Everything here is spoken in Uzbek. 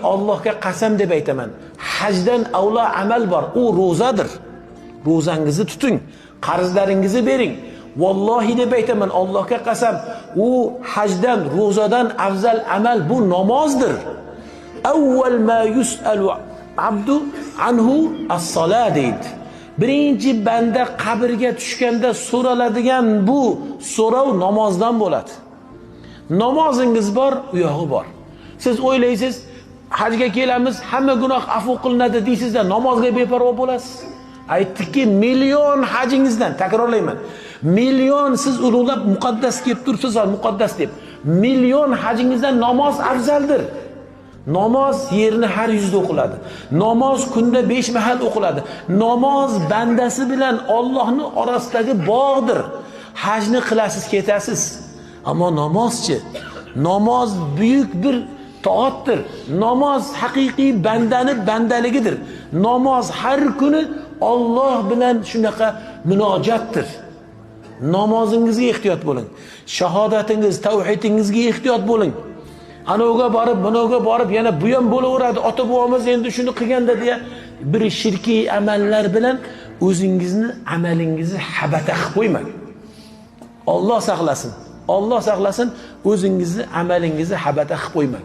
Allohga qasam deb aytaman. Hajdan avlo amal bor. U ro'zadir. Ro'zangizni tuting, qarzlaringizni bering. Vallohi deb aytaman, Allohga qasam, u hajdan, ro'zadan afzal amal bu namozdir. Avval ma yus'alu abdu anhu as-salat deydi. Birinchi banda qabrga tushganda so'raladigan bu so'rov namozdan bo'ladi. Namozingiz bor, u yog'i bor. Siz o'ylaysiz, hajga kelamiz, hamma gunoh afv qilinadi deysizda, namozga beparvo bo'lasiz. Aytdikki, million hajingizdan, takrorlayman, million siz ulug'lab muqaddas kelib turibsiz, muqaddas deb. Million hajingizdan namoz afzaldir. Namoz yerni har yuzda o'qiladi. Namoz kunda 5 mahal o'qiladi. Namoz bandasi bilan Allohning orasidagi bog'dir. Hajni qilasiz, ketasiz. Ammo namozchi, namoz buyuk bir toatdir. Namoz haqiqiy bandani bandaligidir. Namoz har kuni Alloh bilan shunaqa munojatdir. Namozingizga ehtiyot bo'ling. Shahodatingiz, tavhidingizga ehtiyot bo'ling. Anoga borib, bunoga borib, yana bu ham bo'laveradi. Ota-bobomiz endi shuni qilganda deya bir shirkiy amallar bilan o'zingizni, amalingizni habata qilib qo'ymang. Alloh saqlasin. Alloh saqlasin, o'zingizni, amalingizni habata qilib qo'ymang.